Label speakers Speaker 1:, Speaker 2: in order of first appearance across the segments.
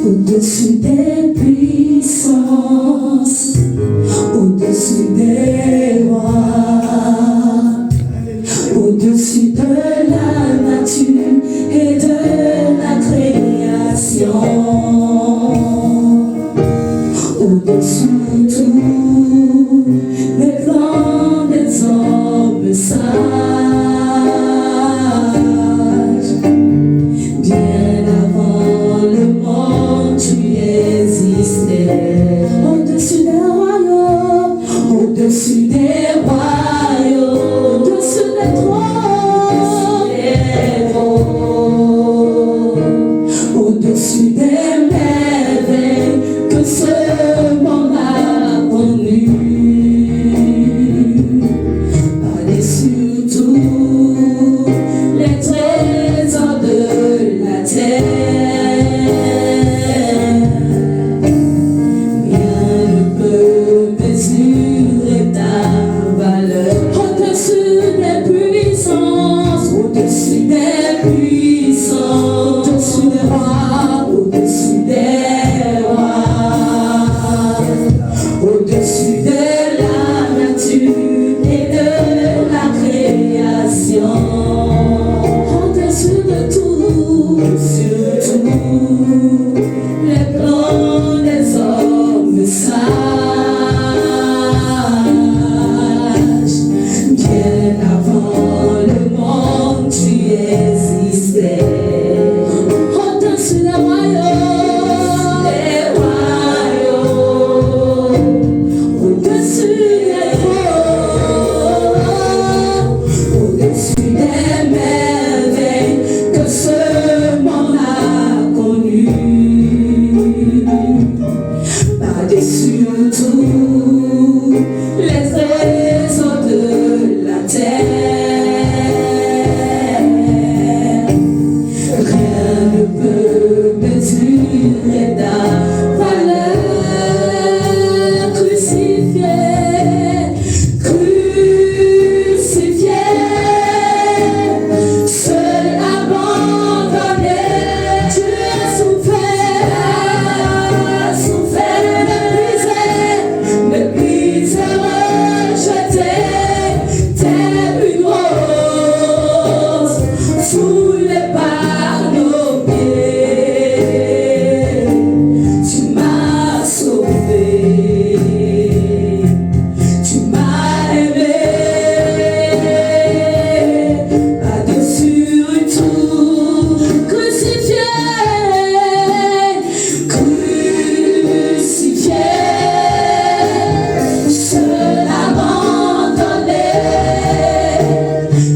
Speaker 1: Au-dessus des puissances, au-dessus des rois, au-dessus de la nature et de la création, au-dessus de tous les plans des hommes sages, bien avant le monde tu existais, au-dessus des royaumes, au-dessus des royaumes, au-dessus des trônes, au-dessus des merveilles que ce monde a connues, par-dessus tous les trésors de la terre, rien ne peut mesurer ta valeur. Au-dessus des puissances, au-dessus des puissances, au-dessus des rois, au-dessus des rois, au-dessus de la nature et de la création, au-dessus de tout, sur tout, les plans des hommes sages, bien avant le monde tu existais, au-dessus des royaumes, au-dessus des trônes, au-dessus des merveilles que ce monde a connues, par-dessus tous les trésors de la terre, rien ne peut mesurer ta valeur. Crucifié, crucifié, seul abandonné, tu as souffert, méprisé, rejeté, tel une rose foulée par nos pieds. Tu m'as sauvé, tu m'as aimé, par-dessus tout, crucifié, crucifié, seul abandonné,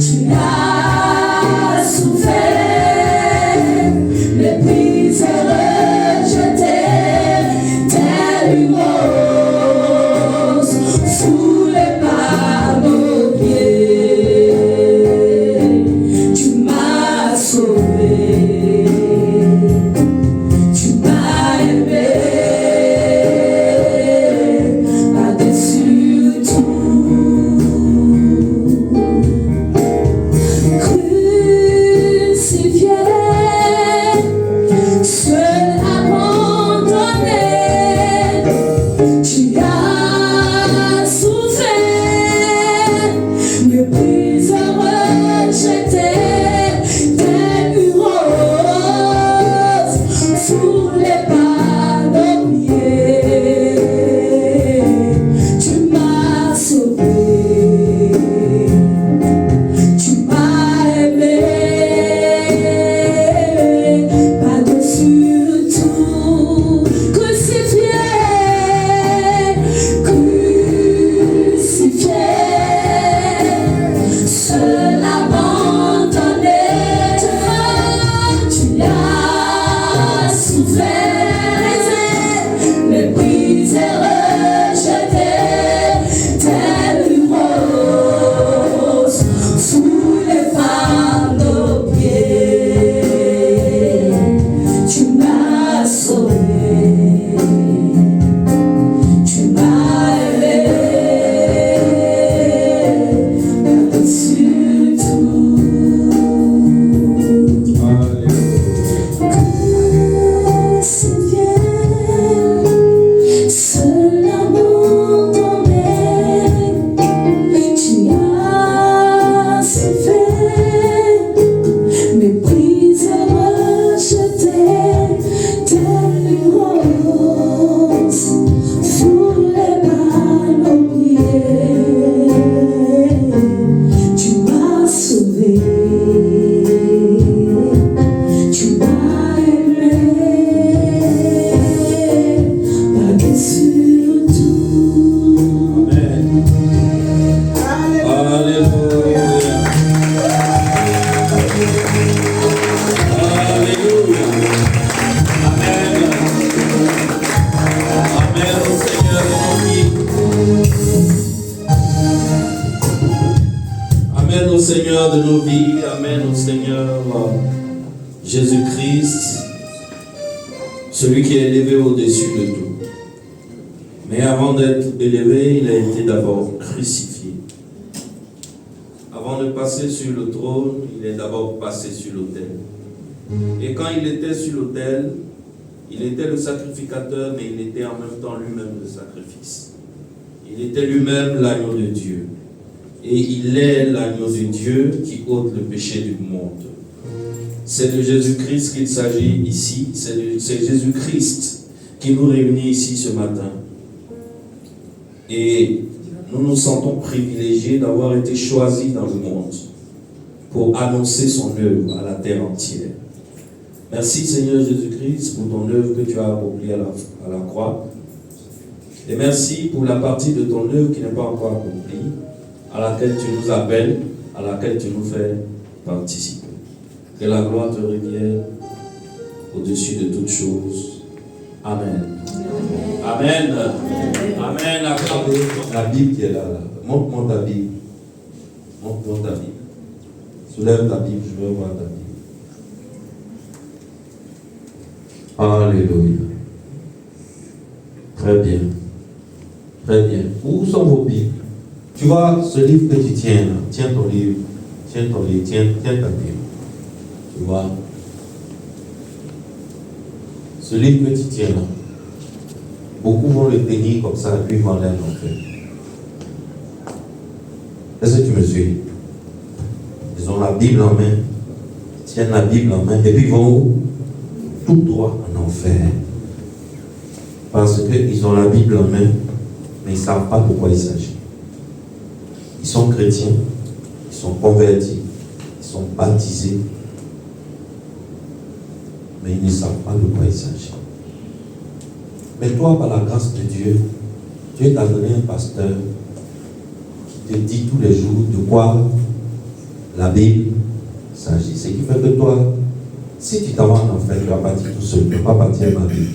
Speaker 1: tu as souffert, méprisé, rejeté, tel une rose foulée par nos pieds. Tu m'as sauvé, tu m'as aimé, par-dessus tout, crucifié, seul abandonné, tu as souffert, méprisé, rejeté, tel une rose foulée par nos pieds. Tu m'as sauvé, tu m'as aimé, par-dessus tout, crucifié, crucifié, seul abandonné, tu as souffert, méprisé, rejeté, tel une rose foulée par nos pieds. Tu m'as sauvé, tu m'as aimé, par-dessus tout. Crucifié,
Speaker 2: Seigneur de nos vies, amène au Seigneur Jésus-Christ, celui qui est élevé au-dessus de tout. Mais avant d'être élevé, il a été d'abord crucifié. Avant de passer sur le trône, il est d'abord passé sur l'autel. Et quand il était sur l'autel, il était le sacrificateur, mais il était en même temps lui-même le sacrifice. Il était lui-même l'agneau de Dieu. Et il est l'agneau de Dieu qui ôte le péché du monde. C'est de Jésus-Christ qu'il s'agit ici. C'est Jésus-Christ qui nous réunit ici ce matin. Et nous nous sentons privilégiés d'avoir été choisis dans le monde pour annoncer son œuvre à la terre entière. Merci Seigneur Jésus-Christ pour ton œuvre que tu as accomplie à la croix. Et merci pour la partie de ton œuvre qui n'est pas encore accomplie, à laquelle tu nous appelles, à laquelle tu nous fais participer. Que la gloire te revienne au-dessus de toutes choses. Amen. Amen. Amen. Amen. La Bible qui est là. Montre-moi ta Bible. Montre-moi ta Bible. Soulève ta Bible, je veux voir ta Bible. Alléluia. Très bien. Très bien. Où sont vos Bibles? Tu vois ce livre que tu tiens là. Tiens ton livre. Tiens ton livre. Tiens ta Bible. Tu vois. Ce livre que tu tiens là. Beaucoup vont le tenir comme ça, puis vont aller en enfer. Est-ce que tu me suis? Ils ont la Bible en main, tiennent la Bible en main, et puis vont tout droit en enfer. Parce qu'ils ont la Bible en main, mais ils ne savent pas de quoi il s'agit. Ils sont chrétiens, ils sont convertis, ils sont baptisés, mais ils ne savent pas de quoi il s'agit. Mais toi, par la grâce de Dieu, Dieu t'a donné un pasteur qui te dit tous les jours de quoi la Bible s'agit. Ce qui fait que toi, si tu t'en vas en enfer, tu vas partir tout seul, tu ne vas pas partir ma Bible.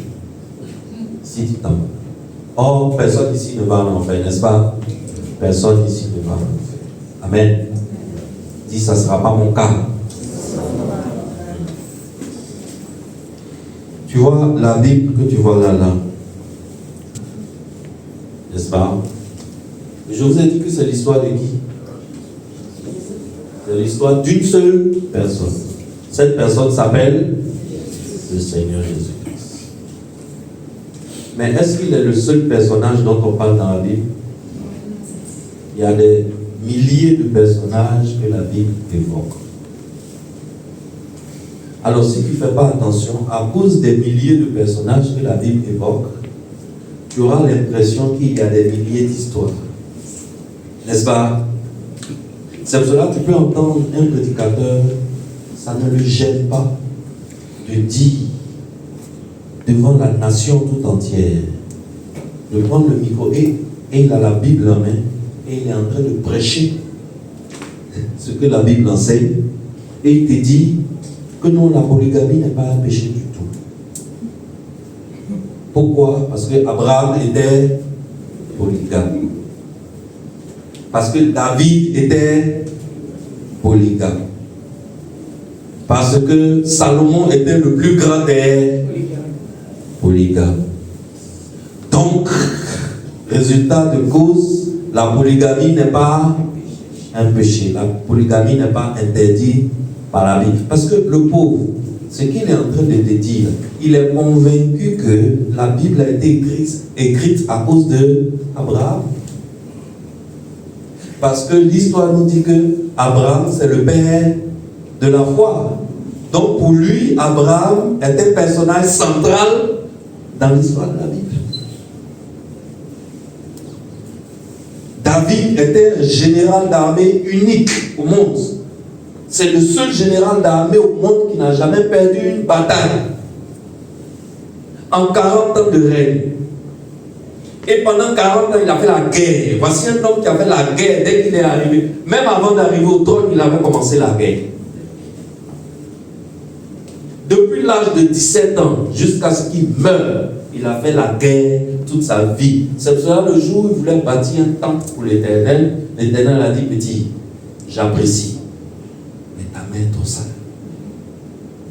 Speaker 2: Si tu t'en vas. Or, personne ici ne va en enfer, n'est-ce pas? Personne ici ne va en enfer. Amen. Dis, ça ne sera pas mon cas. Tu vois la Bible que tu vois là, n'est-ce pas? Je vous ai dit que c'est l'histoire de qui? C'est l'histoire d'une seule personne. Cette personne s'appelle le Seigneur Jésus-Christ. Mais est-ce qu'il est le seul personnage dont on parle dans la Bible? Il y a des milliers de personnages que la Bible évoque. Alors si tu ne fais pas attention, à cause des milliers de personnages que la Bible évoque, tu auras l'impression qu'il y a des milliers d'histoires. N'est-ce pas? C'est pour cela que tu peux entendre un prédicateur, ça ne le gêne pas de dire devant la nation tout entière, de prendre le micro et il a la Bible en main et il est en train de prêcher ce que la Bible enseigne et il te dit que non, la polygamie n'est pas un péché du tout. Pourquoi? Parce que Abraham était polygame. Parce que David était polygame. Parce que Salomon était le plus grand des polygames. Donc, résultat de cause, la polygamie n'est pas un péché. La polygamie n'est pas interdite par la Bible. Parce que le pauvre, ce qu'il est en train de te dire, il est convaincu que la Bible a été écrite à cause d'Abraham. Parce que l'histoire nous dit que Abraham, c'est le père de la foi. Donc pour lui, Abraham est un personnage central dans l'histoire de la Bible. David était un général d'armée unique au monde. C'est le seul général d'armée au monde qui n'a jamais perdu une bataille. En 40 ans de règne. Et pendant 40 ans, il a fait la guerre. Voici un homme qui a fait la guerre dès qu'il est arrivé. Même avant d'arriver au trône, il avait commencé la guerre. Depuis l'âge de 17 ans, jusqu'à ce qu'il meure, il a fait la guerre toute sa vie. C'est pour cela le jour où il voulait bâtir un temple pour l'Éternel, l'Éternel a dit, petit, j'apprécie.
Speaker 3: connaître ça.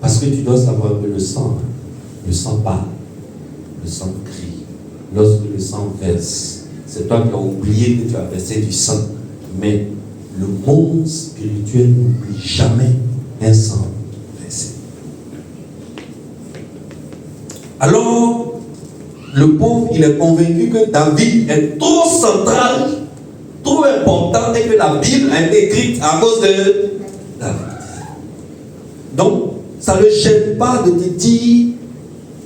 Speaker 3: Parce que tu dois savoir que le sang parle, le sang crie. Lorsque le sang verse, c'est toi qui as oublié que tu as versé du sang. Mais le monde spirituel n'oublie jamais un sang versé. Alors, le pauvre, il est convaincu que David est trop central, trop important, et que la Bible a été écrite à cause de David. Donc, ça ne le gêne pas de te dire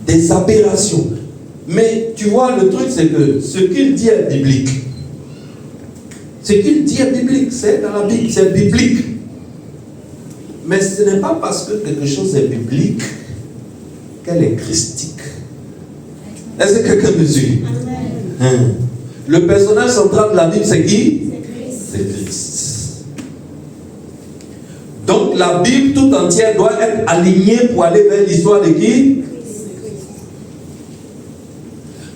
Speaker 3: des aberrations. Mais tu vois, le truc, c'est que ce qu'il dit est biblique. Ce qu'il dit est biblique, c'est dans la Bible, c'est biblique. Mais ce n'est pas parce que quelque chose est biblique qu'elle est christique. Est-ce que quelqu'un me suit? Le personnage central de la Bible, c'est qui? C'est Christ. Donc la Bible tout entière doit être alignée pour aller vers l'histoire de qui?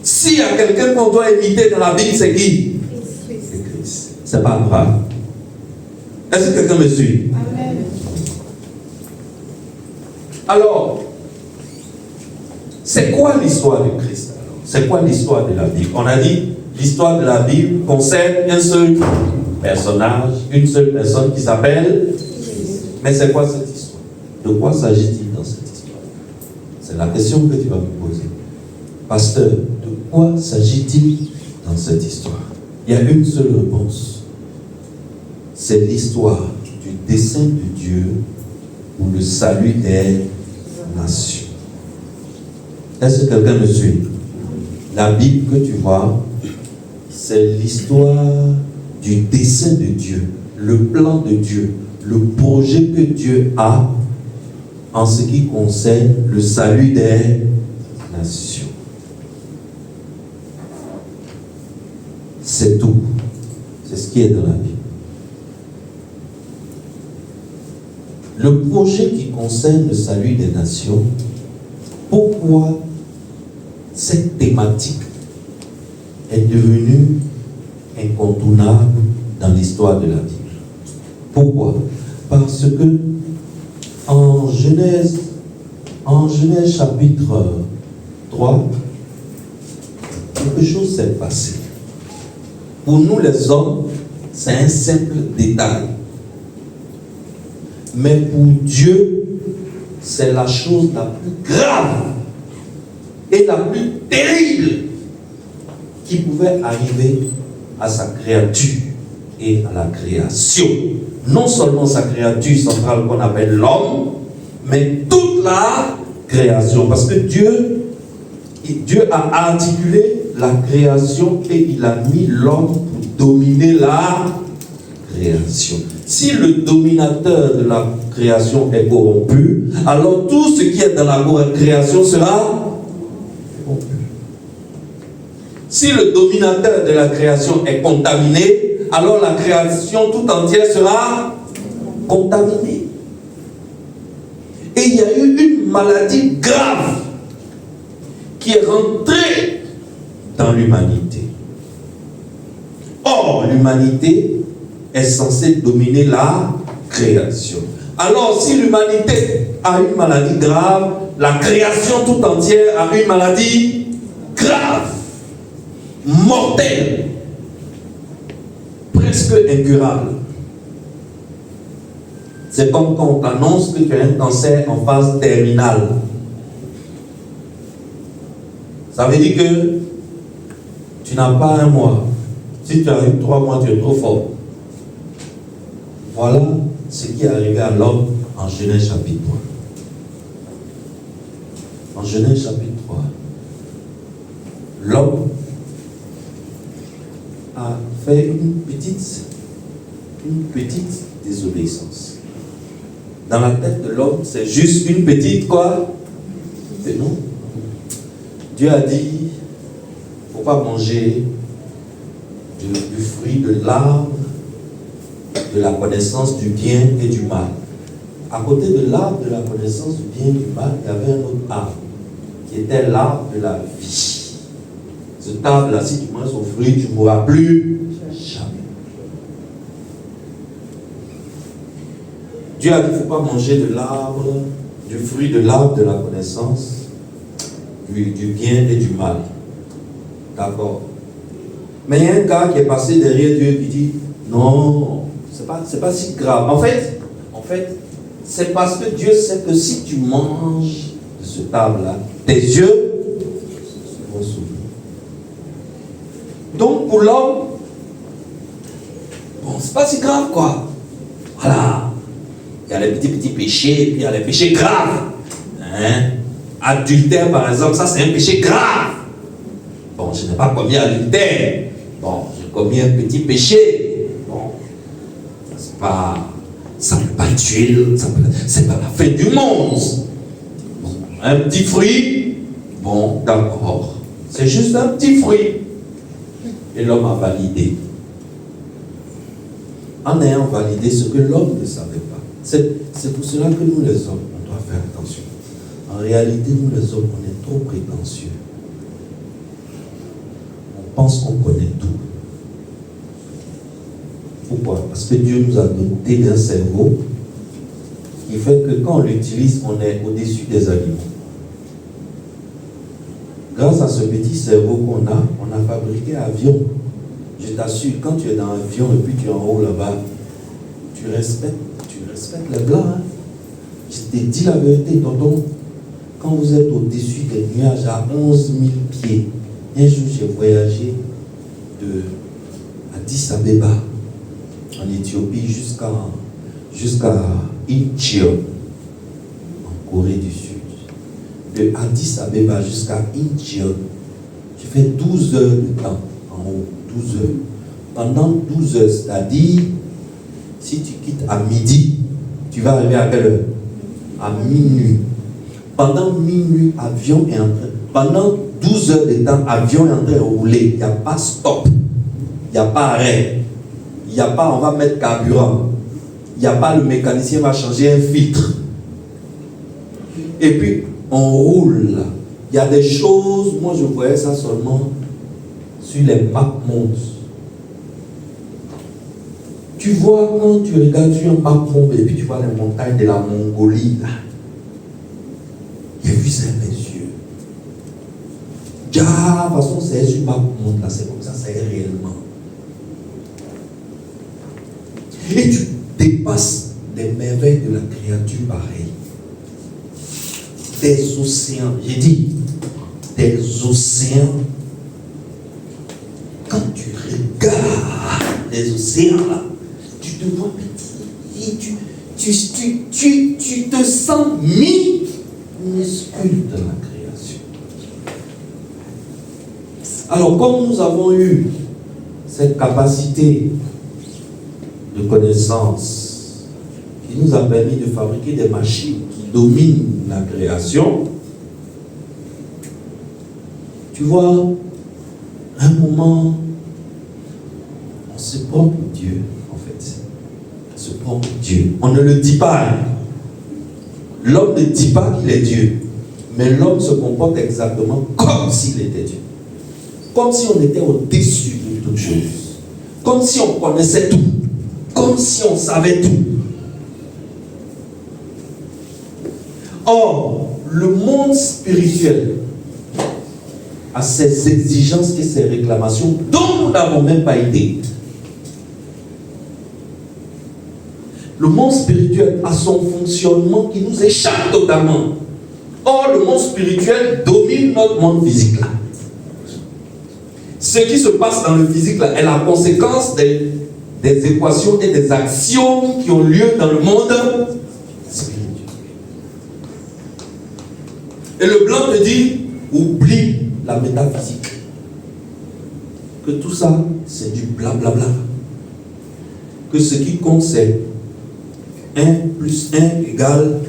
Speaker 3: S'il y a quelqu'un qu'on doit imiter dans la Bible, c'est qui? C'est Christ. C'est pas grave. Est-ce que quelqu'un me suit? Amen. Alors, c'est quoi l'histoire de Christ? C'est quoi l'histoire de la Bible? On a dit, l'histoire de la Bible concerne un seul personnage, une seule personne qui s'appelle Jésus. Mais c'est quoi cette histoire? De quoi s'agit-il dans cette histoire? C'est la question que tu vas me poser. Pasteur, de quoi s'agit-il dans cette histoire? Il y a une seule réponse. C'est l'histoire du dessein de Dieu pour le salut des nations. Est-ce que quelqu'un me suit? La Bible que tu vois, c'est l'histoire du dessein de Dieu, le plan de Dieu, le projet que Dieu a en ce qui concerne le salut des nations. C'est tout. C'est ce qui est dans la Bible. Le projet qui concerne le salut des nations, pourquoi cette thématique est devenue incontournable dans l'histoire de la Bible? Pourquoi? Parce que en Genèse chapitre 3, quelque chose s'est passé. Pour nous les hommes, c'est un simple détail. Mais pour Dieu, c'est la chose la plus grave et la plus terrible qui pouvait arriver à sa créature et à la création. Non seulement sa créature centrale qu'on appelle l'homme, mais toute la création. Parce que Dieu a articulé la création et il a mis l'homme pour dominer la création. Si le dominateur de la création est corrompu, alors tout ce qui est dans la création sera corrompu. Si le dominateur de la création est contaminé, alors la création tout entière sera contaminée. Et il y a eu une maladie grave qui est rentrée dans l'humanité. Or, l'humanité est censée dominer la création. Alors, si l'humanité a une maladie grave, la création tout entière a une maladie grave, mortelle, presque incurable. C'est comme quand on t'annonce que tu as un cancer en phase terminale. Ça veut dire que tu n'as pas un mois. Si tu arrives 3 mois, tu es trop fort. Voilà ce qui est arrivé à l'homme en Genèse chapitre 3. En Genèse chapitre 3, l'homme a fait une petite désobéissance. Dans la tête de l'homme, c'est juste une petite quoi? C'est non. Dieu a dit, il ne faut pas manger du fruit de l'arbre de la connaissance du bien et du mal. À côté de l'arbre de la connaissance du bien et du mal, il y avait un autre arbre, qui était l'arbre de la vie. Cet arbre-là, si tu manges son fruit, tu ne mourras plus jamais. Dieu a dit qu'il ne faut pas manger de l'arbre, du fruit de l'arbre de la connaissance, du bien et du mal. D'accord. Mais il y a un gars qui est passé derrière Dieu qui dit non, c'est pas si grave. En fait, c'est parce que Dieu sait que si tu manges de ce arbre-là, tes yeux vont s'ouvrir. Donc pour l'homme, bon, c'est pas si grave quoi. Voilà. Il y a les petits péchés, et puis il y a les péchés graves. Hein? Adultère par exemple, ça c'est un péché grave. Bon, je n'ai pas commis adultère. Bon, j'ai commis un petit péché. Bon, ça ne peut pas tuer, c'est pas la fin du monde. Bon, un petit fruit, bon, d'accord. C'est juste un petit fruit. Et l'homme a validé. En ayant validé ce que l'homme ne savait pas. C'est pour cela que nous les hommes, on doit faire attention. En réalité, nous les hommes, on est trop prétentieux. On pense qu'on connaît tout. Pourquoi? Parce que Dieu nous a doté d'un cerveau qui fait que quand on l'utilise, on est au-dessus des animaux. Grâce à ce petit cerveau qu'on a, on a fabriqué un avion. Je t'assure, quand tu es dans un avion et puis tu es en haut là-bas, tu respectes les blancs. Hein? Je t'ai dit la vérité, tonton. Quand vous êtes au-dessus des nuages à 11 000 pieds, un jour j'ai voyagé de Addis Abeba en Éthiopie jusqu'à Incheon en Corée du Sud. De Addis Abeba jusqu'à Incheon, j'ai fait 12 heures de temps en haut, 12 heures. Pendant 12 heures, c'est-à-dire, si tu quittes à midi, tu vas arriver à quelle heure? À minuit. Pendant minuit, avion est en train. Pendant 12 heures de temps, avion est en train de rouler. Il n'y a pas stop. Il n'y a pas arrêt. Il n'y a pas on va mettre carburant. Il n'y a pas le mécanicien va changer un filtre. Et puis, on roule. Il y a des choses, moi je voyais ça seulement sur les maps mondes. Tu vois, quand tu regardes sur un map monde et puis tu vois les montagnes de la Mongolie, là. J'ai vu ça avec mes yeux. De toute façon, c'est sur map monde, là, c'est comme ça, c'est réellement. Et tu dépasses les merveilles de la créature pareille. Des océans, j'ai dit, des océans. Quand tu regardes les océans là, tu te vois petit, tu te sens minuscule de la création. Alors, comme nous avons eu cette capacité de connaissance qui nous a permis de fabriquer des machines qui dominent la création, tu vois, à un moment, on se prend pour Dieu, en fait. On se prend pour Dieu. On ne le dit pas. Hein. L'homme ne dit pas qu'il est Dieu. Mais l'homme se comporte exactement comme s'il était Dieu. Comme si on était au-dessus de toutes choses. Comme si on connaissait tout. Comme si on savait tout. Or, le monde spirituel a ses exigences et ses réclamations dont nous n'avons même pas idée. Le monde spirituel a son fonctionnement qui nous échappe totalement. Or, le monde spirituel domine notre monde physique là. Ce qui se passe dans le physique là est la conséquence des équations et des actions qui ont lieu dans le monde spirituel. Et le blanc te dit, oublie la métaphysique. Que tout ça, c'est du blablabla. Que ce qui compte, c'est 1 plus 1 égale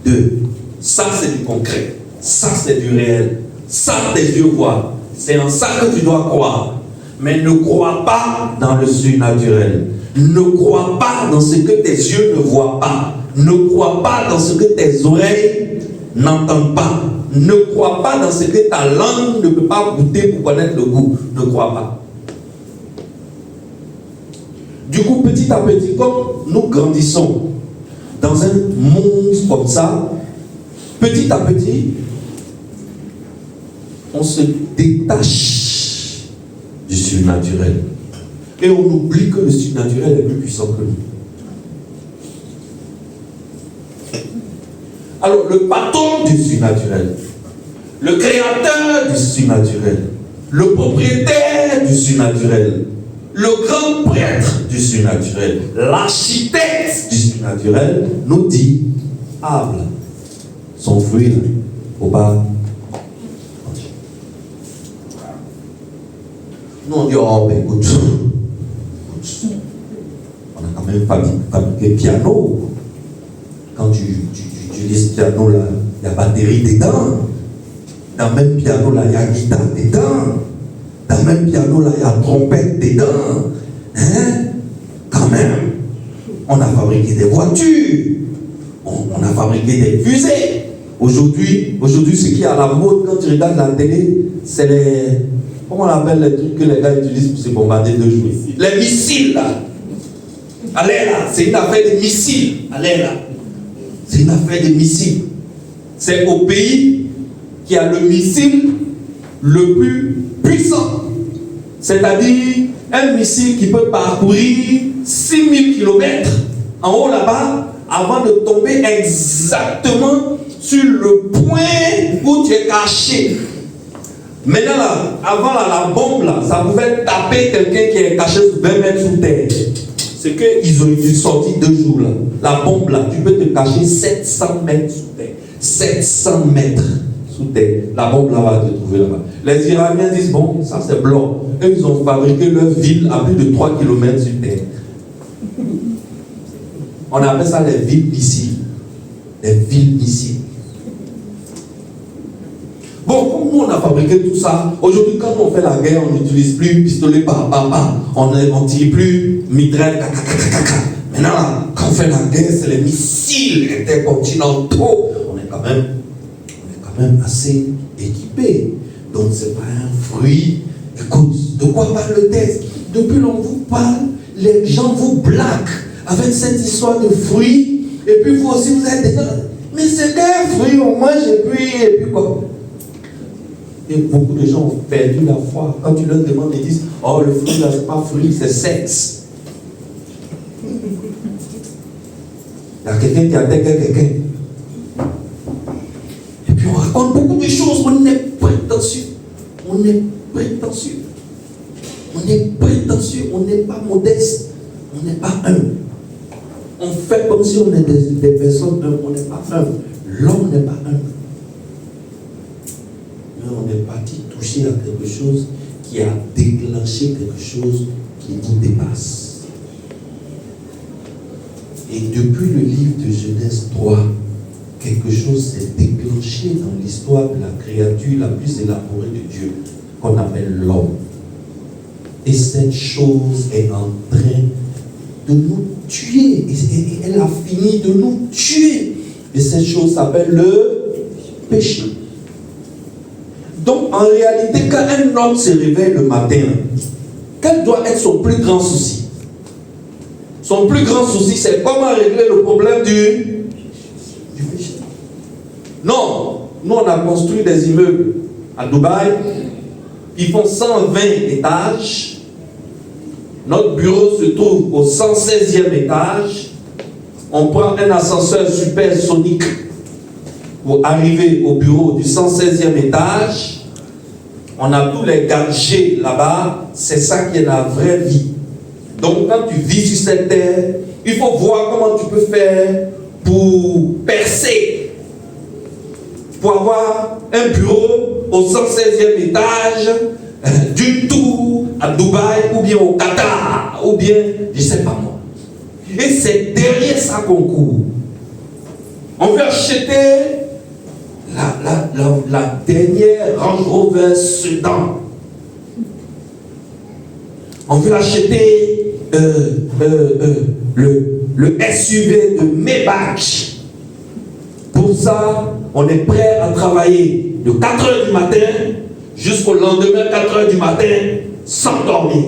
Speaker 3: 2. Ça, c'est du concret. Ça, c'est du réel. Ça, tes yeux voient. C'est en ça que tu dois croire. Mais ne crois pas dans le surnaturel. Ne crois pas dans ce que tes yeux ne voient pas. Ne crois pas dans ce que tes oreilles n'entendent pas. Ne crois pas dans ce que ta langue ne peut pas goûter pour connaître le goût. Ne crois pas. Du coup, petit à petit, comme nous grandissons, dans un monde comme ça, petit à petit, on se détache du surnaturel. Et on oublie que le surnaturel est plus puissant que nous. Alors, le patron du surnaturel, le créateur du surnaturel, le propriétaire du surnaturel, le grand prêtre du surnaturel, l'architecte du surnaturel nous dit, arbre, son fruit, au bas. Nous on dit, oh ben écoute, on a quand même fabriqué piano. Quand tu utilises piano là, il y a batterie dedans. Dans le même piano là, il y a guitare dedans. Dans le même piano là, il y a trompette dedans. Hein? Quand même. On a fabriqué des voitures. On a fabriqué des fusées. Aujourd'hui, ce qui est à la mode quand tu regardes la télé, c'est les... Comment on appelle les trucs que les gars utilisent pour se bombarder de jour? Les missiles là. Allez là, c'est une affaire de missiles. Allez là. C'est une affaire de missiles. C'est au pays qui a le missile le plus puissant. C'est-à-dire un missile qui peut parcourir 6000 km en haut là-bas avant de tomber exactement sur le point où tu es caché. Maintenant là, avant là, la bombe là, ça pouvait taper quelqu'un qui est caché 20 mètres sous terre. C'est qu'ils ont eu sorti 2 jours là. La bombe là, tu peux te cacher 700 mètres sous terre. 700 mètres sous terre. La bombe là va te trouver là-bas. Les Iraniens disent, bon, ça c'est blanc. Eux, ils ont fabriqué leur ville à plus de 3 km sur terre. On appelle ça les villes missiles. Les villes missiles. Bon, comme nous on a fabriqué tout ça, aujourd'hui quand on fait la guerre, on n'utilise plus pistolet par, on ne tire plus mitraille, Maintenant, là, quand on fait la guerre, c'est les missiles intercontinentaux. On est quand même assez équipés. Donc c'est pas un fruit. Écoute, de quoi parle le texte? Depuis l'on vous parle, les gens vous blaguent avec cette histoire de fruits, et puis vous aussi vous êtes dedans. Mais c'est qu'un fruit, on mange et puis quoi? Et beaucoup de gens ont perdu la foi. Quand tu leur demandes, ils disent, oh le fruit là, c'est pas fruit, c'est sexe. Il y a quelqu'un qui attaque quelqu'un. Et puis on raconte beaucoup de choses, on est prétentieux. On est prétentieux. On est prétentieux, on n'est pas modeste, on n'est pas humble. On fait comme si on est des personnes humbles, on n'est pas humble. L'homme n'est pas humble. Mais on est parti toucher à quelque chose qui a déclenché quelque chose qui nous dépasse. Et depuis le livre de Genèse 3, quelque chose s'est déclenché dans l'histoire de la créature la plus élaborée de Dieu, qu'on appelle l'homme. Et cette chose est en train de nous tuer. Et elle a fini de nous tuer. Et cette chose s'appelle le péché. Donc en réalité, quand un homme se réveille le matin, quel doit être son plus grand souci? Son plus grand souci, c'est comment régler le problème du péché. Non, nous on a construit des immeubles à Dubaï qui font 120 étages. Notre bureau se trouve au 116e étage. On prend un ascenseur supersonique pour arriver au bureau du 116e étage. On a tous les gadgets là-bas. C'est ça qui est la vraie vie. Donc quand tu vis sur cette terre, il faut voir comment tu peux faire pour percer. Pour avoir un bureau au 116e étage, du tout à Dubaï, ou bien au Qatar, ou bien, je ne sais pas moi. Et c'est derrière ça qu'on court. On veut acheter la dernière Range Rover Sedan. On veut acheter le SUV de Maybach. Pour ça, on est prêt à travailler de 4 h du matin jusqu'au lendemain 4 h du matin sans dormir.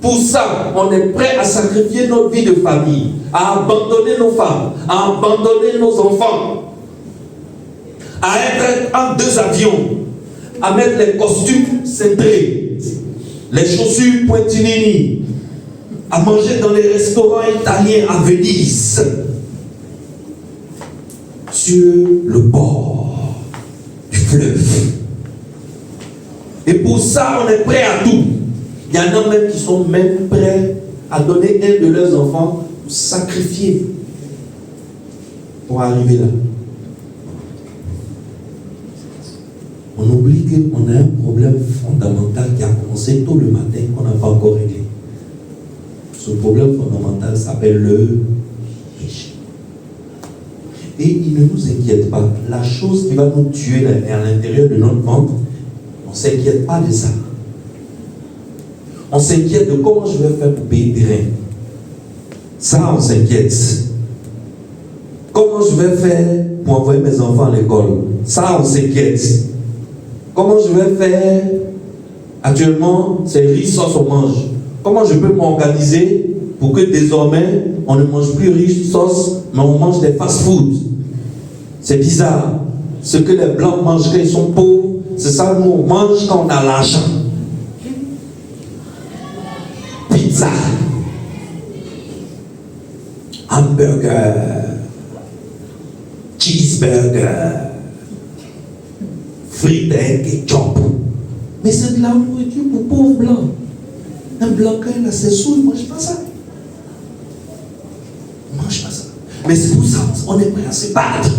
Speaker 3: Pour ça, on est prêt à sacrifier notre vie de famille, à abandonner nos femmes, à abandonner nos enfants, à être en 2 avions, à mettre les costumes cintrés, les chaussures pointilini, à manger dans les restaurants italiens à Venise, sur le bord du fleuve. Et pour ça, on est prêt à tout. Il y en a même qui sont même prêts à donner un de leurs enfants pour sacrifier pour arriver là. On oublie qu'on a un problème fondamental qui a commencé tôt le matin qu'on n'a pas encore réglé. Ce problème fondamental s'appelle le péché. Et il ne nous inquiète pas. La chose qui va nous tuer à l'intérieur de notre ventre, on ne s'inquiète pas de ça. On s'inquiète de comment je vais faire pour payer des reins. Ça, on s'inquiète. Comment je vais faire pour envoyer mes enfants à l'école. Ça, on s'inquiète. Comment je vais faire? Actuellement, c'est riz sauce on mange. Comment je peux m'organiser pour que désormais, on ne mange plus riz sauce, mais on mange des fast-foods? C'est bizarre. Ce que les blancs mangent quand ils sont pauvres, c'est ça que nous on mange quand on a l'argent. Pizza, hamburger, cheeseburger, frites et ketchup. Mais c'est de la nourriture pour pauvres blancs. Un blanc, quand il a ses sous, il ne mange pas ça. Il ne mange pas ça. Mais c'est pour ça qu'on est prêt à se battre.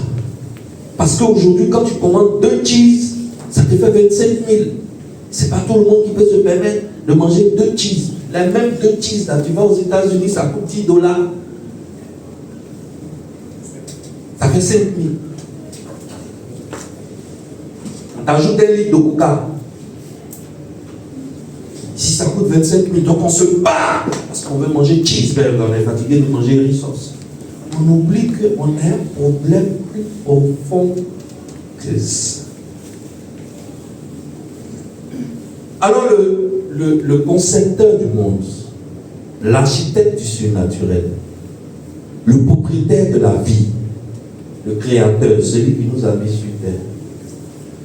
Speaker 3: Parce qu'aujourd'hui, quand tu commandes 2 cheese, ça te fait 25 000. C'est pas tout le monde qui peut se permettre de manger 2 cheese. La même 2 cheese, là, tu vas aux États-Unis, ça coûte $10. Ça fait 5 000. On t'ajoute 1 litre de coca. Si ça coûte 25 000, donc on se bat parce qu'on veut manger cheeseburger, on est fatigué de manger riz sauce. On oublie qu'on a un problème plus profond que ça. Alors le concepteur du monde, l'architecte du surnaturel, le propriétaire de la vie, le créateur, celui qui nous a mis sur terre,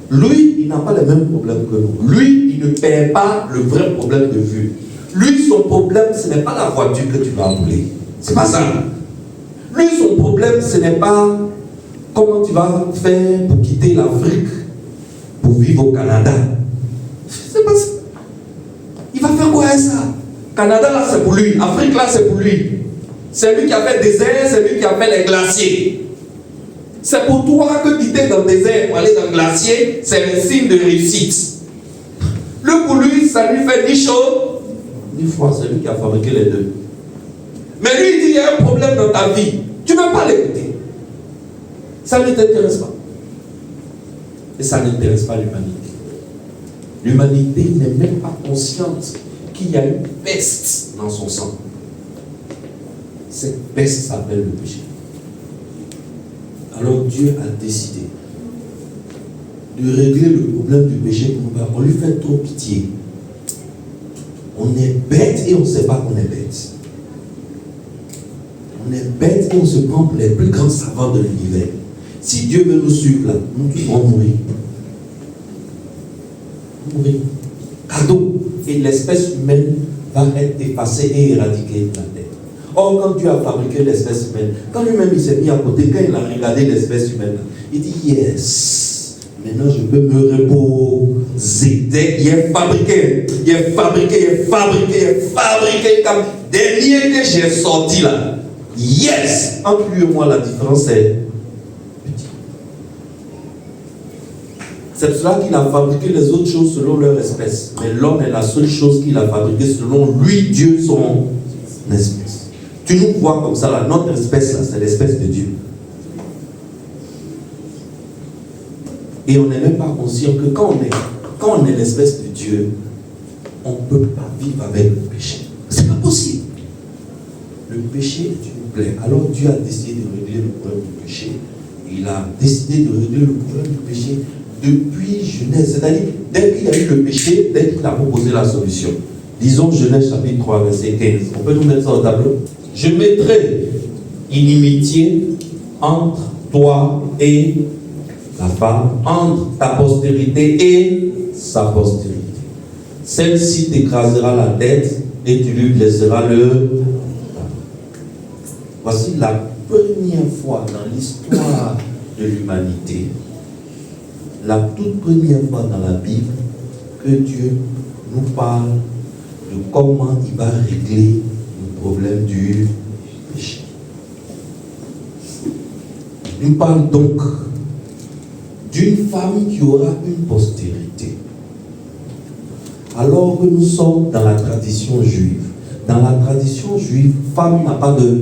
Speaker 3: lui, il n'a pas les mêmes problèmes que nous. Lui, il ne perd pas le vrai problème de vue. Lui, son problème, ce n'est pas la voiture que tu vas rouler. C'est pas ça. Lui, son problème, ce n'est pas comment tu vas faire pour quitter l'Afrique pour vivre au Canada. C'est pas ça. Il va faire quoi avec ça? Canada, là, c'est pour lui. Afrique, là, c'est pour lui. C'est lui qui a fait le désert, c'est lui qui a fait les glaciers. C'est pour toi que quitter dans le désert pour aller dans le glacier, c'est un signe de réussite. Le pour lui, ça lui fait ni chaud, ni froid. C'est lui qui a fabriqué les deux. Mais lui, il dit, il y a un problème dans ta vie. Tu ne veux pas l'écouter. Ça ne t'intéresse pas. Et ça n'intéresse pas l'humanité. L'humanité n'est même pas consciente qu'il y a une peste dans son sang. Cette peste s'appelle le péché. Alors Dieu a décidé de régler le problème du péché pour nous. On lui fait trop pitié. On est bête et on ne sait pas qu'on est bête. On est bête et on se prend pour les plus grands savants de l'univers. Si Dieu veut nous suivre là, nous devons mourir. Mourir. Cadeau. Et l'espèce humaine va être effacée et éradiquée de la terre. Or, quand Dieu a fabriqué l'espèce humaine, quand lui-même il s'est mis à côté, quand il a regardé l'espèce humaine, il dit yes, maintenant je peux me reposer. Il est fabriqué, comme dernier que j'ai sorti là. Yes, entre lui et moi, la différence est petite. C'est pour cela qu'il a fabriqué les autres choses selon leur espèce. Mais l'homme est la seule chose qu'il a fabriquée selon lui, Dieu, son espèce. Tu nous vois comme ça là, notre espèce là, c'est l'espèce de Dieu. Et on n'est même pas conscient que quand on est l'espèce de Dieu, on ne peut pas vivre avec le péché. C'est pas possible. Le péché est une plaie. Alors Dieu a décidé de régler le problème du péché. Il a décidé de régler le problème du péché depuis Genèse. C'est-à-dire, dès qu'il y a eu le péché, dès qu'il a proposé la solution. Disons Genèse chapitre 3, verset 15. On peut nous mettre ça au tableau? Je mettrai inimitié entre toi et la femme, entre ta postérité et sa postérité. Celle-ci t'écrasera la tête et tu lui blesseras le talon. Voici la première fois dans l'histoire de l'humanité, la toute première fois dans la Bible, que Dieu nous parle de comment il va régler le problème du péché. Il nous parle donc d'une femme qui aura une postérité. Alors que nous sommes dans la tradition juive. Dans la tradition juive, femme n'a pas de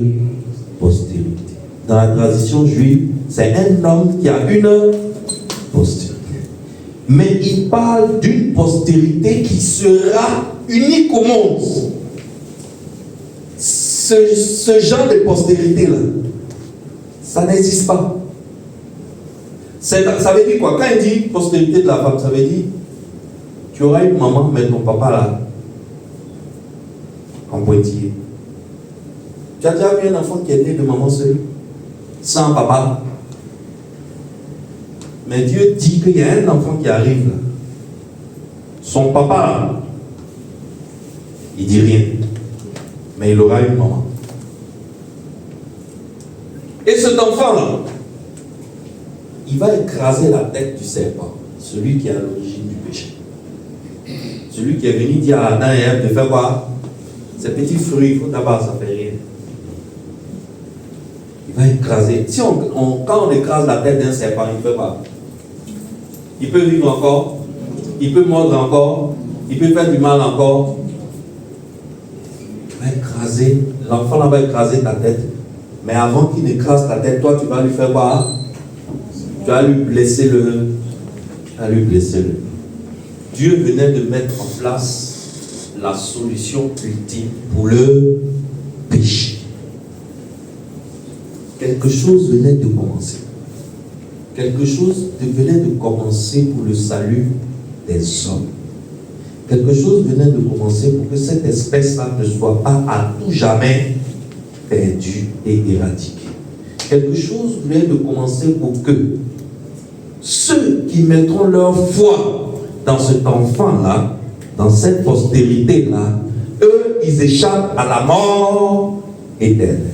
Speaker 3: postérité. Dans la tradition juive, c'est un homme qui a une postérité. Mais il parle d'une postérité qui sera unique au monde. Ce genre de postérité-là, ça n'existe pas. Ça veut dire quoi? Quand il dit postérité de la femme, ça veut dire tu auras une maman, mais ton papa là, en pointillé. Tu as déjà vu un enfant qui est né de maman seule, sans papa? Mais Dieu dit qu'il y a un enfant qui arrive là. Son papa, il dit rien. Mais il aura une maman. Et cet enfant là, il va écraser la tête du serpent, celui qui est à l'origine du péché. Celui qui est venu dire à Adam et Ève de faire quoi? Ces petits fruits, il faut d'abord, ça fait rien. Il va écraser. Si quand on écrase la tête d'un serpent, il fait quoi? Il peut vivre encore, il peut mordre encore, il peut faire du mal encore. Il va écraser, l'enfant là va écraser ta tête. Mais avant qu'il n'écrase ta tête, toi tu vas lui faire quoi? Tu vas lui blesser le. Dieu venait de mettre en place la solution ultime pour le péché. Quelque chose venait de commencer. Quelque chose venait de commencer pour le salut des hommes. Quelque chose venait de commencer pour que cette espèce-là ne soit pas à tout jamais perdue et éradiquée. Quelque chose venait de commencer pour que ceux qui mettront leur foi dans cet enfant-là, dans cette postérité-là, eux, ils échappent à la mort éternelle.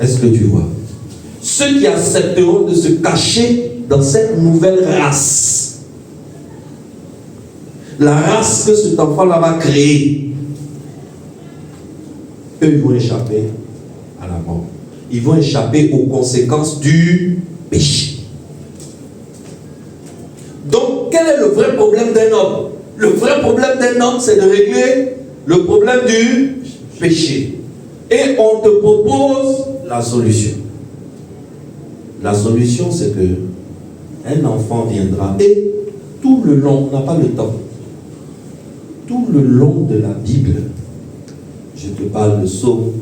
Speaker 3: Est-ce que tu vois? Ceux qui accepteront de se cacher dans cette nouvelle race, la race que cet enfant-là va créer, eux, ils vont échapper à la mort. Ils vont échapper aux conséquences du péché. Donc, quel est le vrai problème d'un homme? Le vrai problème d'un homme, c'est de régler le problème du péché. Et on te propose la solution. La solution, c'est que un enfant viendra et tout le long, on n'a pas le temps, tout le long de la Bible, je te parle de Psaume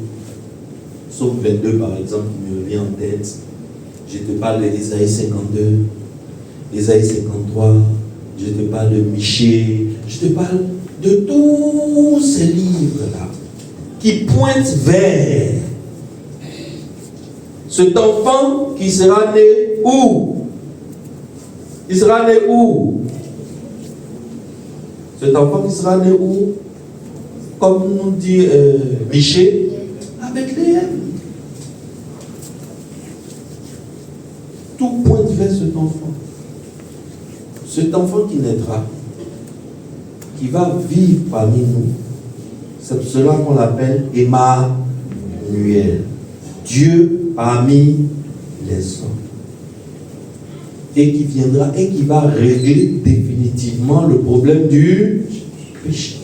Speaker 3: 22 par exemple, qui me vient en tête, je te parle d'Ésaïe 52, Ésaïe 53, je te parle de Michée, je te parle de tous ces livres-là qui pointent vers cet enfant qui sera né où? Il sera né où? Cet enfant qui sera né où? Comme nous dit Michée, avec les M. Tout pointe vers cet enfant. Cet enfant qui naîtra, qui va vivre parmi nous, c'est cela qu'on l'appelle Emmanuel. Dieu parmi les hommes. Et qui viendra et qui va régler définitivement le problème du péché.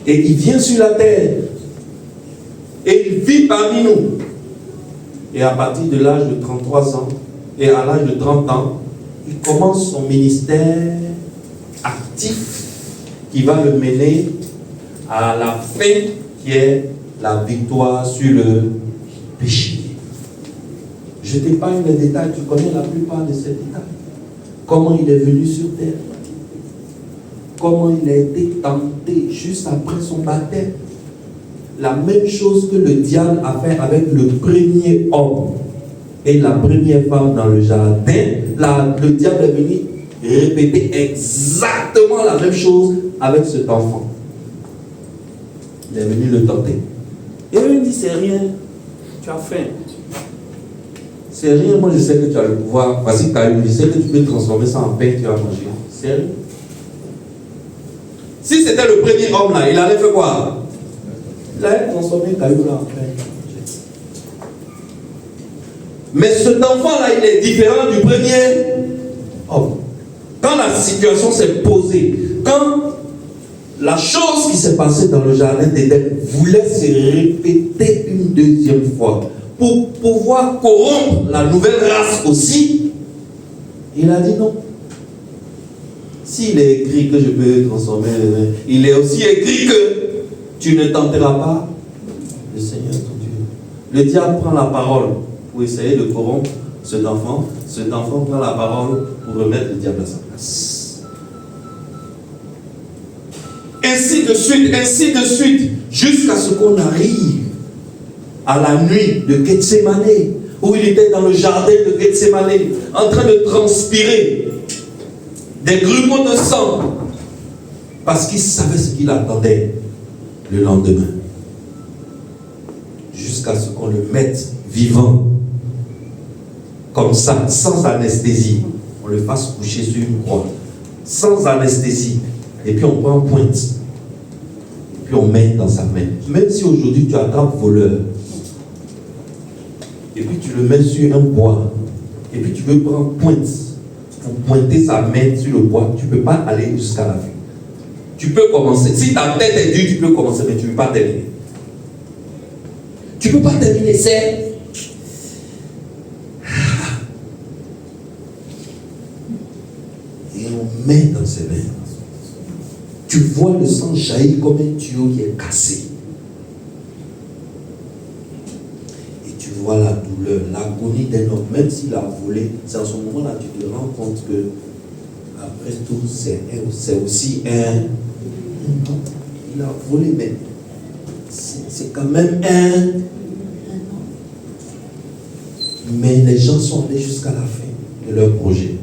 Speaker 3: Et il vient sur la terre. Et il vit parmi nous. Et à partir de l'âge de 33 ans, et à l'âge de 30 ans, il commence son ministère actif qui va le mener à la fin qui est la victoire sur le péché. Je t'épargne les détails, tu connais la plupart de ces détails. comment il est venu sur terre, comment il a été tenté juste après son baptême. La même chose que le diable a fait avec le premier homme et la première femme dans le jardin. Le diable est venu répéter exactement la même chose avec cet enfant. Il est venu le tenter. Et lui dit, c'est rien, tu as faim. C'est rien, moi je sais que tu as le pouvoir. Vas-y, je sais que tu peux transformer ça en pain, tu vas manger. C'est rien. Si c'était le premier homme là, il allait faire quoi? Il allait transformer caillou là en pain. Mais cet enfant là, il est différent du premier homme. Quand la situation s'est posée, quand la chose qui s'est passée dans le jardin d'Éden voulait se répéter une deuxième fois, pour pouvoir corrompre la nouvelle race aussi, il a dit non. S'il est écrit que je peux transformer, il est aussi écrit que tu ne tenteras pas le Seigneur ton Dieu. Le diable prend la parole pour essayer de corrompre cet enfant. Cet enfant prend la parole pour remettre le diable à sa place. Ainsi de suite, jusqu'à ce qu'on arrive à la nuit de Gethsémane, où il était dans le jardin de Gethsémane, en train de transpirer des grumeaux de sang, parce qu'il savait ce qu'il attendait le lendemain. Jusqu'à ce qu'on le mette vivant, comme ça, sans anesthésie. On le fasse coucher sur une croix, sans anesthésie. Et puis on prend pointe, et puis on met dans sa main. Même si aujourd'hui tu attrapes voleur, et puis tu le mets sur un bois, et puis tu veux prendre pointe pour pointer sa main sur le bois, tu ne peux pas aller jusqu'à la fin. Tu peux commencer. Si ta tête est dure, tu peux commencer, mais tu ne peux pas terminer. Tu ne peux pas terminer, c'est... Et on met dans ses mains. Tu vois le sang jaillir comme un tuyau qui est cassé. Tu vois la douleur, l'agonie d'un homme, même s'il a volé, c'est en ce moment-là que tu te rends compte que, après tout, c'est aussi un homme. Il a volé, mais c'est quand même un homme. Mais les gens sont allés jusqu'à la fin de leur projet.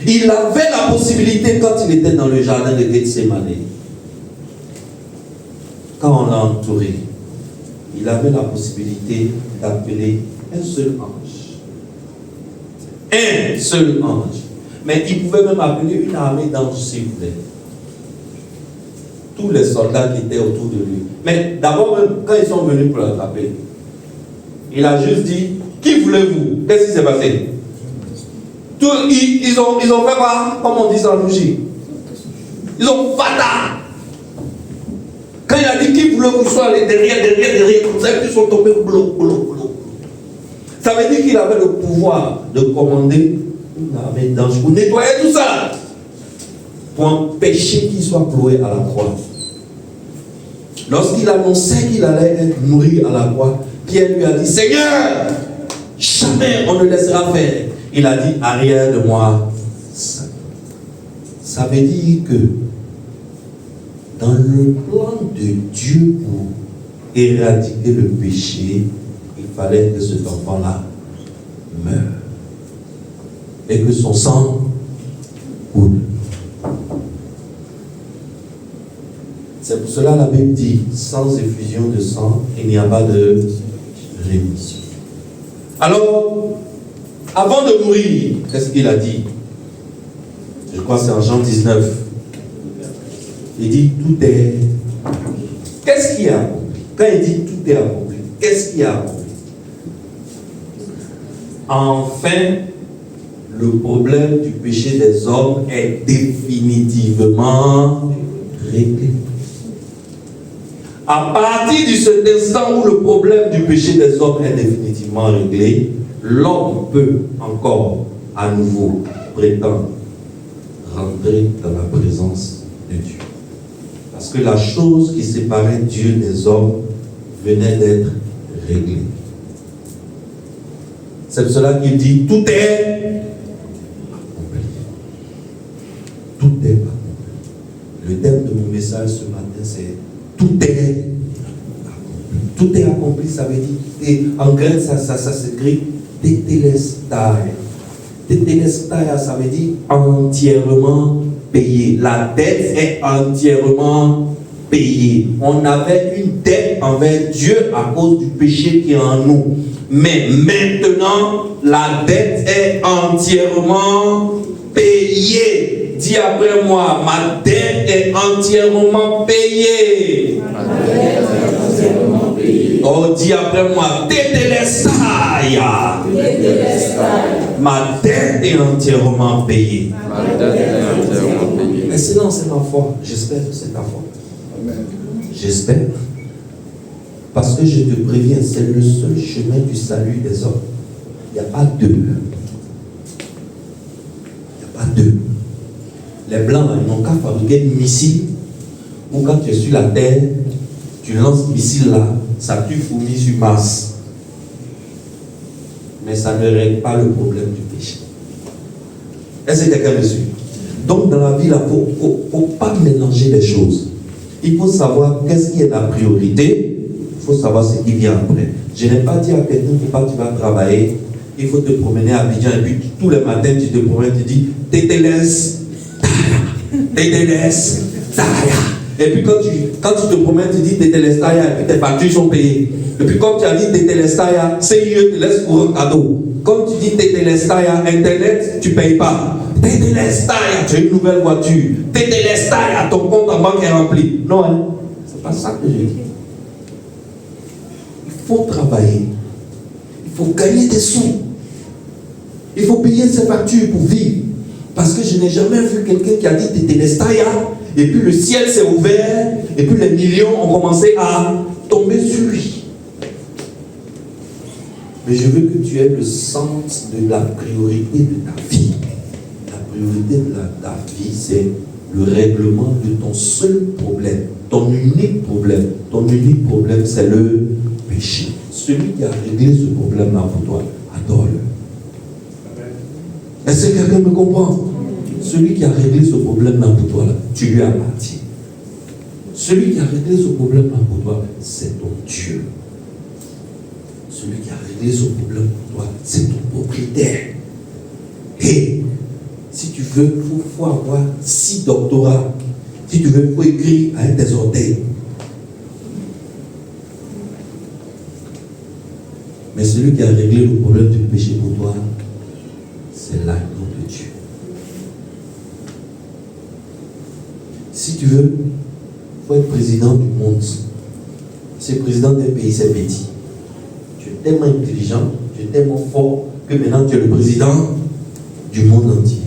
Speaker 3: Il avait la possibilité, quand il était dans le jardin de Gethsémane, quand on l'a entouré, il avait la possibilité d'appeler un seul ange. Un seul ange. Mais il pouvait même appeler une armée d'anges s'il voulait. Tous les soldats qui étaient autour de lui. Mais d'abord, même quand ils sont venus pour l'attraper, il a juste dit, qui voulez-vous? Qu'est-ce qui s'est passé? Ils ont fait quoi? Comme on dit en Lougie. Ils ont fata. Quand il a dit qui voulait-vous, soit allé derrière, comme ça, ils sont tombés bloc. Ça veut dire qu'il avait le pouvoir de commander une armée d'anges pour nettoyer tout ça, pour empêcher qu'il soit cloué à la croix. Lorsqu'il annonçait qu'il allait mourir à la croix, Pierre lui a dit, Seigneur, jamais on ne laissera faire. Il a dit, arrière de moi. Ça veut dire que dans le plan de Dieu pour éradiquer le péché, il fallait que cet enfant-là meure et que son sang coule. C'est pour cela que la Bible dit, sans effusion de sang, il n'y a pas de rémission. Alors, avant de mourir, qu'est-ce qu'il a dit? Je crois que c'est en Jean 19. Il dit, tout est... Qu'est-ce qu'il y a? Quand il dit tout est accompli, qu'est-ce qu'il y a accompli? Enfin, le problème du péché des hommes est définitivement réglé. À partir de cet instant où le problème du péché des hommes est définitivement réglé, l'homme peut encore à nouveau prétendre rentrer dans la présence de Dieu. Parce que la chose qui séparait Dieu des hommes venait d'être réglée. C'est pour cela qu'il dit tout est accompli. tout est accompli. Le thème de mon message ce matin, c'est tout est accompli. Tout est accompli, ça veut dire, et en grec, ça s'écrit tetelestai. Tetelestai, ça veut dire entièrement payé. La dette est entièrement payée. On avait une dette envers Dieu à cause du péché qui est en nous. Mais maintenant, la dette est entièrement payée. Dis après moi, ma dette est entièrement payée.
Speaker 1: Ma dette est entièrement payée.
Speaker 3: Oh, dis après moi, tetelestai. Ma dette est entièrement payée.
Speaker 4: Ma dette est entièrement payée.
Speaker 3: Mais sinon, c'est ma foi. J'espère que c'est ta foi. J'espère. Parce que je te préviens, c'est le seul chemin du salut des hommes. Il n'y a pas deux. Il n'y a pas deux. Les blancs, ils n'ont qu'à fabriquer des missiles. Ou quand tu es sur la terre, tu lances le missile là, ça tue fourmis sur Mars. Mais ça ne règle pas le problème du péché. Est-ce que quelqu'un me suit? Donc dans la vie, il ne faut pas mélanger les choses. Il faut savoir qu'est-ce qui est la priorité. Il faut savoir ce qui vient après. Je n'ai pas dit à quelqu'un qu'il faut pas tu vas travailler. Il faut te promener à Abidjan et puis tous les matins tu te promènes, tu dis Tétélès, Tétélès, et puis quand tu te promènes, tu dis Tétélès, et puis tes factures sont payées. Et puis comme tu as dit Tétélès, CIE te laisse pour un cadeau. Comme tu dis Tétélès, Internet, tu ne payes pas. Tétélès, tu as une nouvelle voiture. Tétélès, ton compte en banque est rempli. Non, hein? C'est pas ça que je dis. Il faut travailler. Il faut gagner des sous. Il faut payer ses factures pour vivre. Parce que je n'ai jamais vu quelqu'un qui a dit Tétélestaya, et puis le ciel s'est ouvert, et puis les millions ont commencé à tomber sur lui. Mais je veux que tu aies le sens de la priorité de ta vie. La priorité de ta vie, c'est le règlement de ton seul problème. Ton unique problème. Ton unique problème, c'est le péché. Celui qui a réglé ce problème-là pour toi, adore-le. Est-ce que quelqu'un me comprend? Celui qui a réglé ce problème-là pour toi, là, tu lui appartiens. Celui qui a réglé ce problème-là pour toi, c'est ton Dieu. Celui qui a réglé ce problème pour toi, c'est ton propriétaire. Et si tu veux, il faut avoir 6 doctorats. Si tu veux, il faut écrire avec tes orteils. Mais celui qui a réglé le problème du péché pour toi, c'est l'agneau de Dieu. Si tu veux, il faut être président du monde. Si président d'un pays, c'est petit. Tu es tellement intelligent, tu es tellement fort, que maintenant tu es le président du monde entier.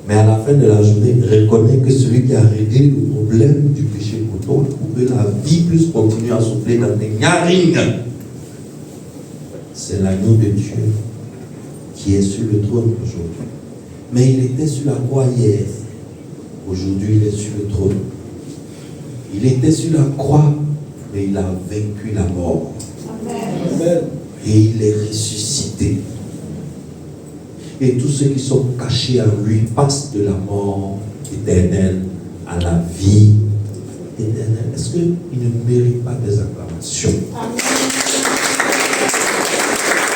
Speaker 3: Mais à la fin de la journée, reconnais que celui qui a réglé le problème du péché pour toi, pour que la vie puisse continuer à souffler dans tes narines, c'est l'agneau de Dieu qui est sur le trône aujourd'hui. Mais il était sur la croix hier. Aujourd'hui, il est sur le trône. Il était sur la croix, mais il a vaincu la mort. Amen. Et il est ressuscité. Et tous ceux qui sont cachés en lui passent de la mort éternelle à la vie éternelle. Est-ce qu'il ne mérite pas des acclamations? Amen.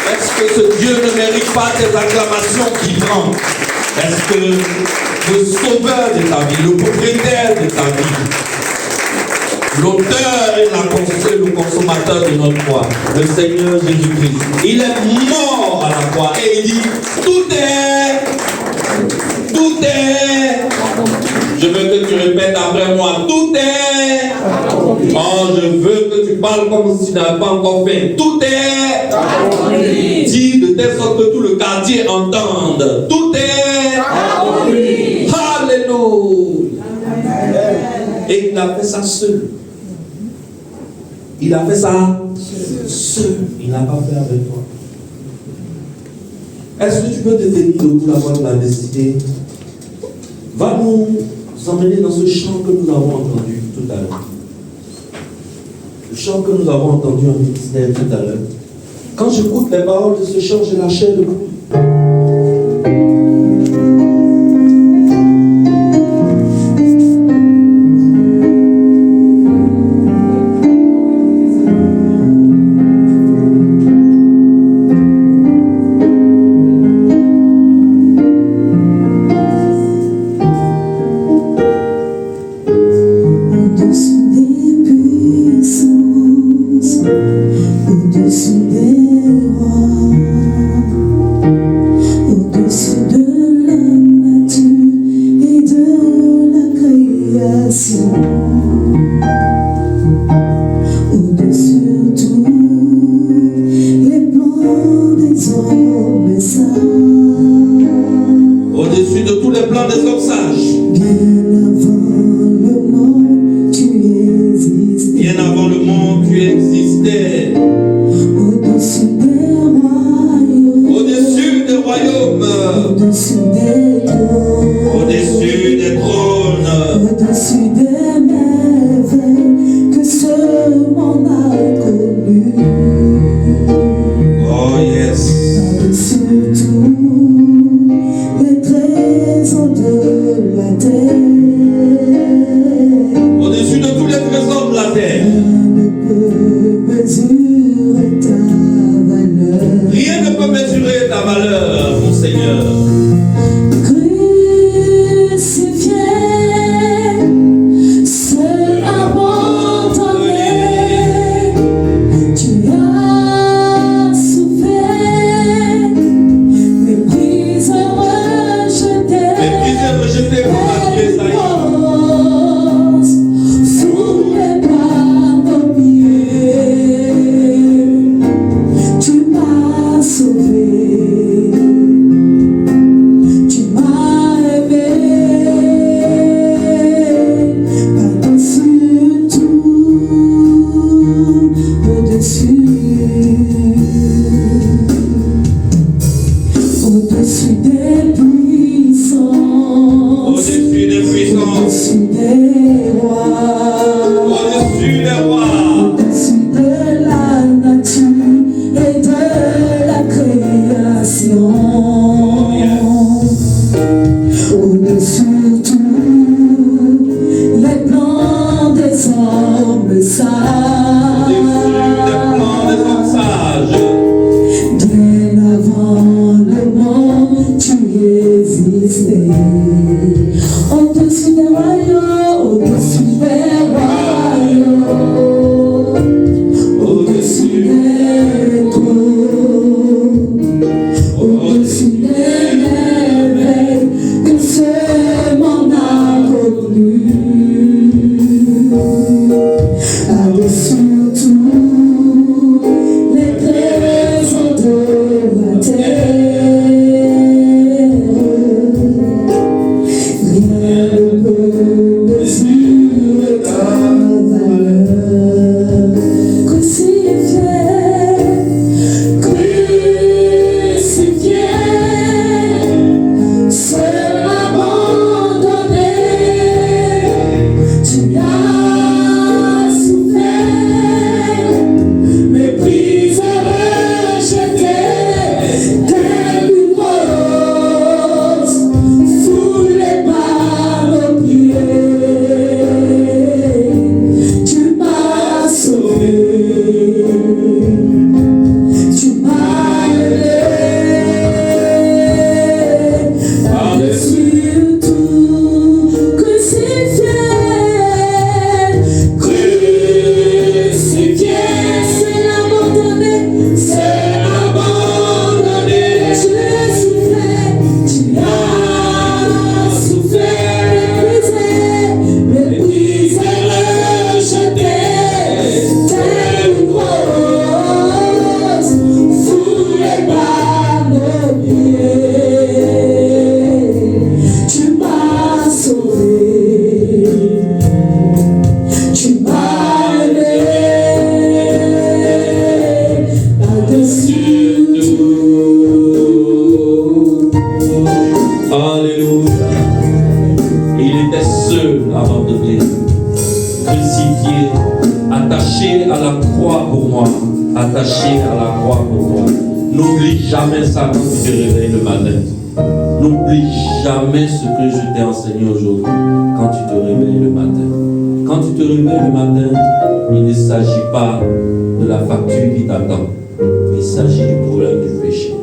Speaker 3: Est-ce que ce Dieu ne mérite pas des acclamations qu'il prend? Est-ce que le sauveur de ta vie, le propriétaire de ta vie, l'auteur et le consommateur de notre foi, le Seigneur Jésus-Christ, il est mort à la croix et il dit tout est. Je veux que tu répètes après moi, tout est. Oh, je veux que tu parles comme si tu n'avais pas encore fait. Tout est. Dis de telle sorte que tout le quartier entende. Tout est. Alléluia. Et il a fait ça seul. Il a fait ça seul. Il n'a pas fait avec toi. Est-ce que tu peux te tenir debout la voix de la destinée? Va nous emmener dans ce chant que nous avons entendu tout à l'heure. Le chant que nous avons entendu en ministère tout à l'heure. Quand j'écoute les paroles de ce chant, j'ai la chair de poule.
Speaker 2: les plans des hommes sages.
Speaker 1: Bien avant le monde, tu existais.
Speaker 2: Bien avant le monde, tu existais.
Speaker 1: Au-dessus des royaumes.
Speaker 2: Au-dessus des trônes.
Speaker 1: Au-dessus des trônes.
Speaker 2: Au-dessus des merveilles que ce monde a connu.
Speaker 1: Oh yes.
Speaker 2: Par-dessus tous les trésors de la terre.
Speaker 1: Au-dessus de tous les trésors de la terre.
Speaker 2: Ne peut mesurer ta valeur.
Speaker 1: Rien ne peut mesurer ta valeur, mon Seigneur.
Speaker 2: Crucifié, seul abandonné, tu as souffert, méprisé, rejeté,
Speaker 1: Méprisé, rejeté par la Jésaïe.
Speaker 2: foulé par nos pieds, tu m'as sauvé. Tu m'as aimé par-dessus tout, au-dessus des puissances,
Speaker 1: Au-dessus des puissances.
Speaker 2: au-dessus des rois,
Speaker 1: Au-dessus des rois.
Speaker 2: au-dessus de la nature et de la création. Au-dessus de tout, les plans des hommes sages.
Speaker 1: Au-dessus des plans des hommes sages.
Speaker 2: Bien avant le monde, tu existais. Au-dessus des royaumes, au-dessus des royaumes, au-dessus des trônes, au-dessus des merveilles que ce monde a connu. Par-dessus tout, les trésors de la terre, rien ne peut mesurer ta valeur. Crucifié, crucifié, seul abandonné, tu as souffert, méprisé, rejeté, tel une rose, foulé par nos pieds, tu m'as sauvé, tu m'as aimé, par-dessus tout, crucifié, crucifié, c'est abandonné, c'est abandonné, tu as souffert, méprisé, rejeté, tel une rose, foulé par nos pieds, tu m'as sauvé, tu m'as aimé, par-dessus tout.
Speaker 1: Alléluia. Il était seul, abandonné, crucifié, attaché à la croix pour moi. Attaché à la croix pour moi. N'oublie jamais ça quand tu te réveilles le matin. N'oublie jamais ce que je t'ai enseigné aujourd'hui quand tu te réveilles le matin. Quand tu te réveilles le matin, il ne s'agit pas de la facture qui t'attend. Il s'agit du problème du péché.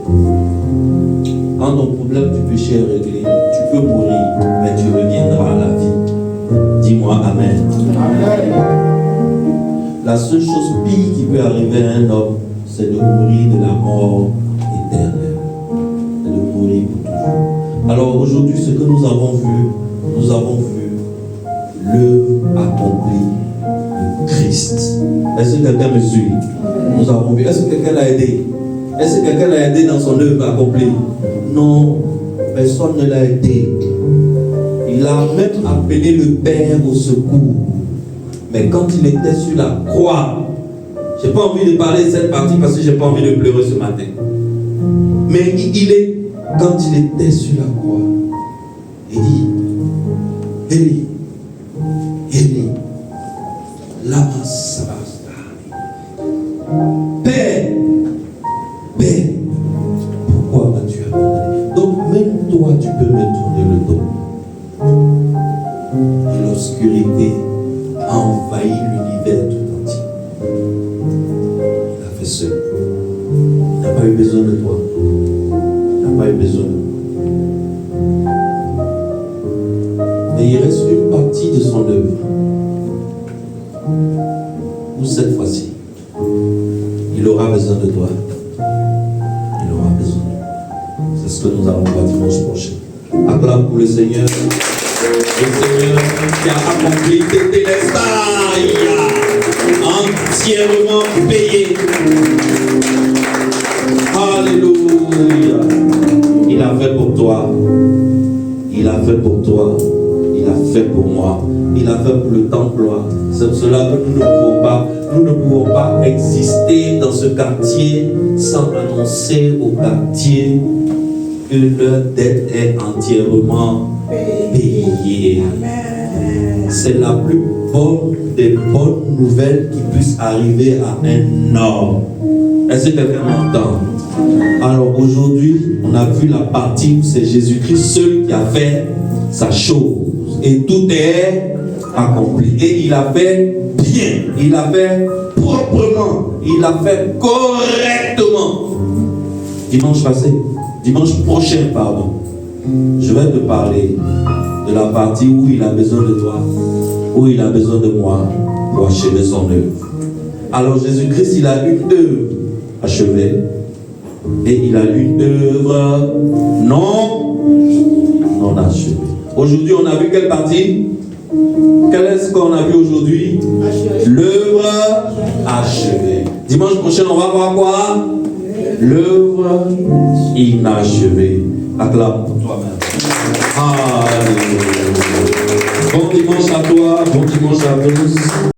Speaker 1: Quand ton problème du péché est réglé, tu peux mourir, mais tu reviendras à la vie. Dis-moi Amen. La seule chose pire qui peut arriver à un homme, c'est de mourir de la mort éternelle. C'est de mourir pour toujours. Alors aujourd'hui, ce que nous avons vu l'œuvre accomplie de Christ. Est-ce que quelqu'un me suit? Nous avons vu. Est-ce que quelqu'un l'a aidé? Est-ce que quelqu'un l'a aidé dans son œuvre accomplie? Non, personne ne l'a aidé.
Speaker 3: Il a même appelé le Père au secours. Mais quand il était sur la croix, je n'ai pas envie de parler de cette partie parce que je n'ai pas envie de pleurer ce matin. Mais quand il était sur la croix, il dit, Eli, Eli, lama sabachthani. Père, Père, pourquoi m'as-tu abandonné? Donc même toi, tu peux me tourner le dos. Et l'obscurité a envahi l'univers tout entier. Il a fait seul. Il n'a pas eu besoin de toi. Il n'a pas eu besoin de toi. Mais il reste une partie de son œuvre. Où cette fois-ci, il aura besoin de toi. Il aura besoin de toi. C'est ce que nous allons voir dimanche prochain. Acclame pour le Seigneur. Le Seigneur qui a accompli tes délestailles, entièrement payé. Alléluia. Il a fait pour toi. Il a fait pour toi. Il a fait pour moi. Il a fait pour le temple. C'est pour cela que nous ne pouvons pas exister dans ce quartier sans annoncer au quartier que leur dette est entièrement payée. C'est la plus bonne des bonnes nouvelles qui puisse arriver à un homme. Est-ce que quelqu'un m'entend? Alors aujourd'hui, on a vu la partie où c'est Jésus-Christ seul qui a fait sa chose. Et tout est accompli. Et il a fait bien. Il a fait proprement. Il a fait correctement. Dimanche prochain, pardon, je vais te parler de la partie où il a besoin de toi, où il a besoin de moi pour achever son œuvre. Alors Jésus-Christ, il a une œuvre achevée et il a une œuvre non achevée. Aujourd'hui, on a vu quelle partie? Quel est-ce qu'on a vu aujourd'hui? L'œuvre achevée. Dimanche prochain, on va voir quoi? L'œuvre inachevée. Acclame pour toi-même. Alléluia. Bon dimanche à toi, bon dimanche à tous.